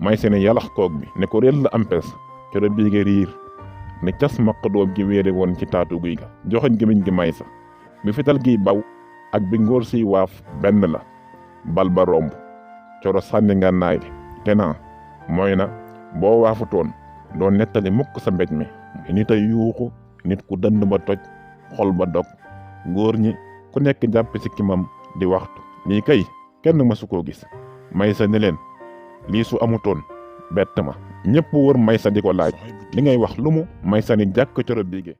Maysa ne yalax koog bi ne ko réel la ampes coro biige riir ne cas maq doom gi wéere woon ci taatu guy ga joxoñ gémmiñ gi Maysa bi fital giy baw ak bi ngóor siy waaf benn la bal ba romb coro sànni ngànnaay li te naa mooy na boo waafutoon doo nettali mukk sa mbéj mi nit a yuuxu nit ku dënd ba toj xol ba dog góor ñi ku nekk jàpp ci kimam di waxtu lii kay kenn mësu koo gis Maysa ne leen lii su amutoon bett ma ñépp wër Maysa di ko laaj li ngay wax lu mu Maysa ni jàkk coro biige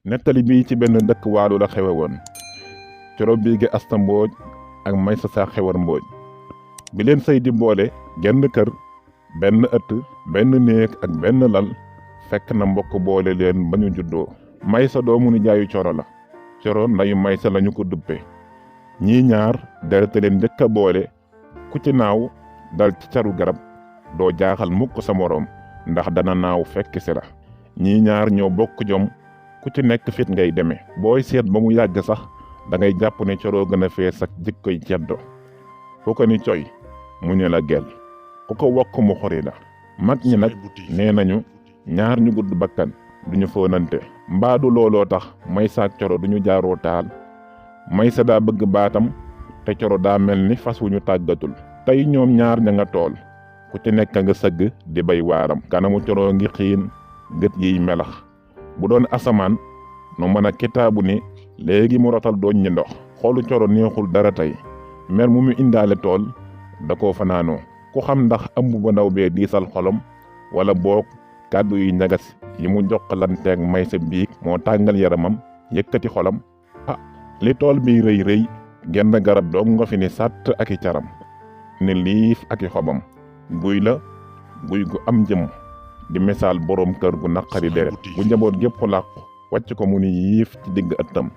nettali bii ci benn dëkk Waalo la xewe woon coro biige Asta Mbooj ak Maysa saa xewar Mbooj bi leen sëy di boole genn kër benn ëtt benn néeg ak benn lal fekk na mbokk boole leen ba ñu juddoo Maysa doomu ni jaayu coro la coro ndayu Maysa lañu ko duppe ñii ñaar derete leen njëkk a boole ku ci naaw dal ci caru garab doo jaaxal mukk sa moroom ndax dana naaw fekk si la ñii ñaar ñoo bokk jom ku ci nekk fit ngay demee booy seet ba mu yàgg sax da ngay jàpp ne coroo gën a fees ak jikkoy ceddo ku ko ni coy mu ne la gel ku ko wokk mu xori la mag ñi nag nee nañu ñaar ñu gudd bakkan duñu fóonante mbaadu looloo tax Maysa ak coro duñu jaaroo taal Maysa daa bëgg baatam te coro daa mel ni fas wu ñu tàggatul tey ñoom ñaar ña nga tool ku ci nekk nga sëgg di bay waaram kanamu coro ngi xiin gët yiy melax bu doon asamaan nu mën a kitaabu ni léegi mu rotal dooñ ñi ndox xoolu coro neexul dara tey mer mu indaale tool da koo fanaanoo ku xam ndax ëmb ba ndaw bee diisal xolom wala boog kàddu yi ñagas yi mu jokkalanteeg Maysa biig moo tàngal yaramam yëkkati xolam li tool bi rëy rëy genn garab doog nga fi ni sàtt ak i caram ne liif ak i xobam guy la guy gu am jëm di misaal boroom kër gu naqari deret bu njaboot gépp làqu wàcc ko mu ni yiif ci digg ëttam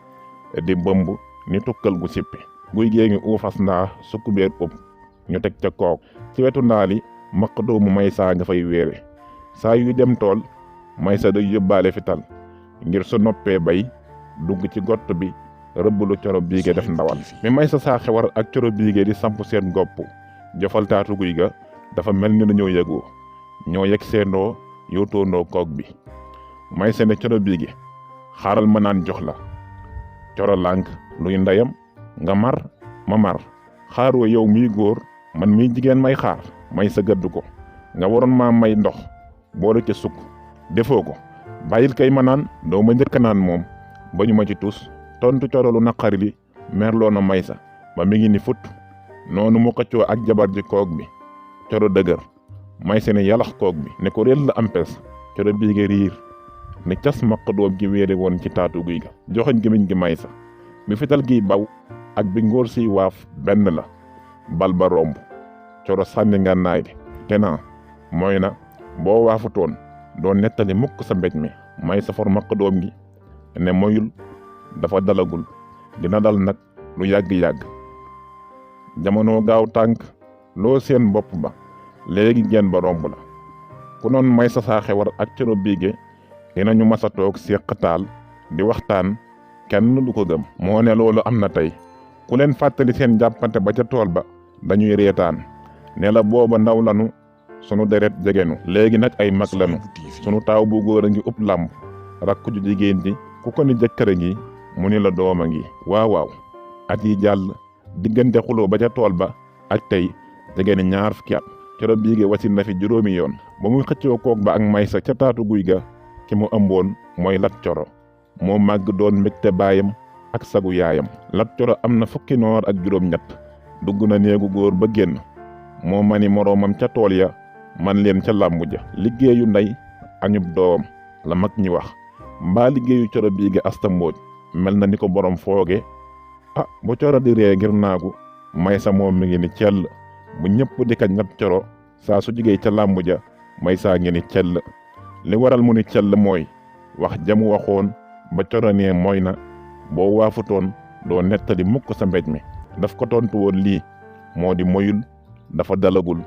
di bëmb ni tukkal gu sippi guy gée ngi uufas ndaa sukkubeer ëpp ñu teg ca kook ci wetu ndaali maq doomu Maysa nga fay wéere saa yu dem tool Maysa day yóbbaale fital ngir su noppee bay dugg ci gott bi rëbblu coro biige def ndawal mi Maysa saa xewar ak coro biige di samp seen gopp jofal taatu guy ga dafa mel ni dañoo yëgoo ñoo yegg seendoo yóotoondoo kook bi Maysa ne coro biige xaaral ma naan jox la coro lànk luy ndeyam nga mar ma mar xaaroo yow miy góor man miy jigéen may xaar Maysa gëdd ko nga waroon maa may ndox boole ca sukk defoo ko bàyyil kay ma naan doo ma njëkk naan moom ba ñu ma ci tus tontu coro lu naqari li merloo na Maysa ba mi ngi ni fut noonu mu xëccoo ak jabar ji koog bi coro dëgër Maysa ne yalax koog bi ne ko réel la ampes coro biige riir ne cas maq doom gi wéere woon ci taatu guy ga joxoñ gémmiñ gi Maysa bi fital giy baw ak bi ngóor siy waaf benn la bal ba romb coro sànni ngànnaay li te naa mooy na boo waafutoon doo nettali mukk sa mbéj mi Maysa for maq doom gi ne moyul dafa dalagul dina dal nag lu yàgg-yàgg jamono gaaw tànk loo seen bopp ba léegi geen ba romb la ku noon Maysa saa xewar ak coro biige dinañu masa toog séq taal di waxtaan kenn du ko gëm moo ne loolu am na tey ku leen fàttali seen jàppante ba ca tool ba dañuy reetaan ne la booba ndaw lanu sunu deret jegenu léegi nag ay mag lanu sunu taaw bu góor a ngi ub làmb rakk ju jigéen ji ku ko ni jëkkër a ngi mu ni la doom a ngi waaw at yi jàll diggante xuloo ba ca tool ba ak tey jege ni 2 fukki at coro biige wasin na fi juróomi yoon ba muy xëccoo koog ba ak Maysa ca taatu guy ga ki mu ëmboon mooy Lat Coro moo màgg doon mbégte baayam ak sagu yaayam Lat Coro am na 10 noor ak juróom-ñett dugg na néegu góor ba génn moo mani moroomam ca tool ya man leen ca làmbu ja liggéeyu ndey añub doom la mag ñi wax mbaa liggéeyu coro biige Asta Mbooj mel na ni ko borom fooge bu coro di ree ngir naagu Maysa moom mi ngi ni cell bu ñëpp di kañ Lat Coro saa su jigéey ca làmbu ja Maysa ngi ni cell li waral mu ni cell mooy wax jamu waxoon ba coro nee mooy na boo waafutoon doo nettali mukk sa mbéj mi daf ko tontu woon lii moo di moyul dafa dalagul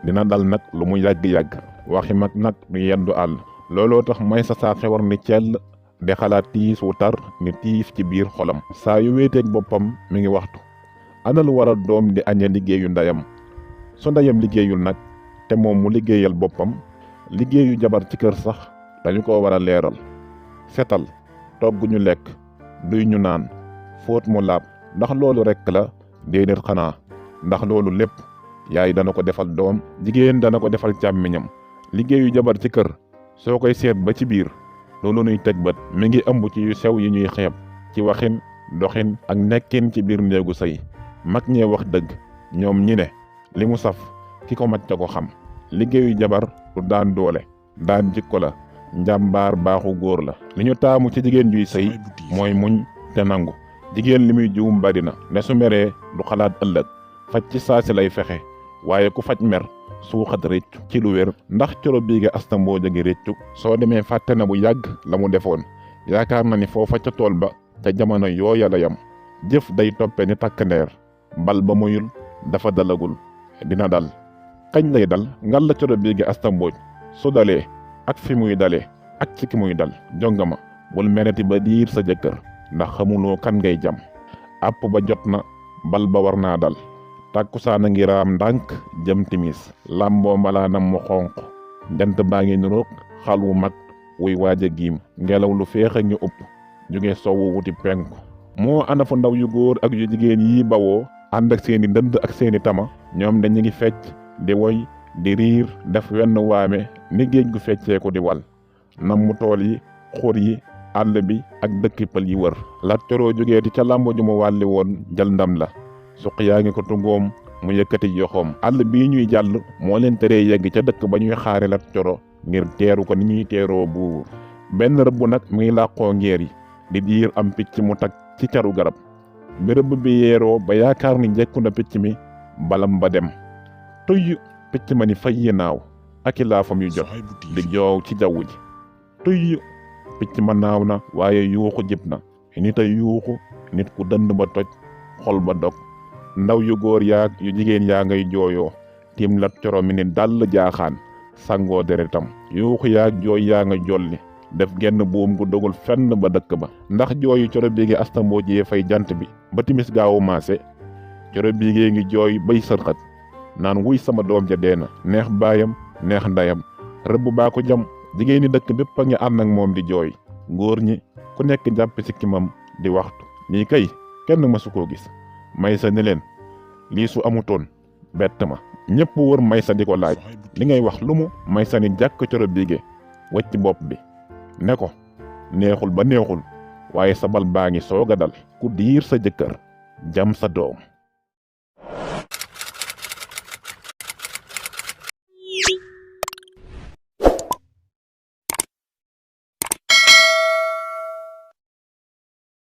dina dal nag lu mu yàgg-yàgg waxi mag nag du yeddu àll looloo tax Maysa saa xewar ni cell di xalaat tiis wu tar ni tiif ci biir xolam. saa yu wéeteeg boppam mi ngi waxtu ana lu waral doom di aña liggéeyu ndeyam su ndeyam liggéeyul nag te moom mu liggéeyal boppam. liggéeyu jabar ci kër sax dañu ko war a leeral. setal togg ñu lekk duy ñu naan fóot mu laab ndax loolu rekk la déedéet xanaa ndax loolu lépp yaay dana ko defal doom jigéen dana ko defal càmmiñam. liggéeyu jabar ci kër soo koy seet ba ci biir loolu nuy teg bët mi ngi ëmb ci yu sew yi ñuy xeeb ci waxin doxin ak nekkin ci biir néegu sëy. mag ñee wax dëgg ñoom ñi ne li mu saf ki ko macca ko xam. liggéeyu jabar du daan doole daan jikko la njàmbaar baaxu góor la. li ñu taamu ci jigéen juy sëy mooy muñ te nangu. jigéen li muy juum bari na ne su meree du xalaat ëllëg faj ci saasi lay fexe waaye ku faj mer suuxat réccu ci lu wér. ndax Coro Biige Asta Mbooj a ngi réccu soo demee fàtte na bu yàgg la mu defoon yaakaar na ni foofa ca tool ba ca jamono yooya la yam. jëf day toppe ni takk ndeer bal ba muyul dafa dalagul dina dal. kañ lay dal ngal la Coro Biige Asta Mbooj su dalee ak fi muy dalee ak ci ki muy dal jongama bul mereti ba diir sa jëkkër ndax xamuloo kan ngay jam. àpp ba jot na bal ba war naa dal tàkkusaan a ngi raam ndànk jëm timis làmboo mbalaanam mu xonq jant baa ngi niroog xal wu mag wuy waaj a giim ngelaw lu féex a ngi upp jóge sowwu wuti penku. moo ana fu ndaw yu góor ak yu jigéen yi bawoo ànd ak seeni ndënd ak seeni tama ñoom dañu ngi fecc di woy di riir def wenn waame ni géej gu fecceeku di wal nam mu tool yi xur yi àll bi ak dëkki pël yi wër. Lat Coro jógeeti ca làmb ju mu wàlli woon jël ndam la suq yaa ngi ko tungoom mu yëkkati yoxoom. àll bii ñuy jàll moo leen teree yegg ca dëkk ba ñuy xaare Lat Coro ngir teeru ko ni ñuy teeroo buur. benn rëbb nag mi ngi làqoo ngeer yi di diir am picc mu tag ci caru garab bi rëbb bi yeeroo ba yaakaar ni jekku na picc mi balam ba dem tuy picc ma ni fay yi naaw ak i laafam yu jot di joow ci jaww ji tuy picc ma naaw na waaye yuuxu jib na nit a yuuxu nit ku dënd ba toj xol ba dog ndaw yu góor yaag yu jigéen yaa ngay jooyoo tiim Lat Coro mi ni dàll jaaxaan sangoo deretam yuuxu yaag jooy yaa nga jolli def genn buum gu dogul fenn ba dëkk ba. ndax jooyu Coro Biige Asta Mbooj yee fay jant bi ba timis gaawu maase Coro Biige ngi jooy bay sërxat naan wuy sama doom ja deena neex baayam neex ndayam rëbb baa ko jam. jigéen ñi dëkk bépp a ngi ànd ak moom di jooy góor ñi ku nekk jàpp ci kimam di waxtu lii kay kenn mësu koo gis. Maysa ni leen lii su amutoon bett ma. ñëpp wër Maysa di ko laaj li ngay wax lu mu. Maysa ni jàkk Coro Biige wacc bopp bi ne ko neexul ba neexul waaye sa bal baa ngi soog a dal ku diir sa jëkkër jam sa doom.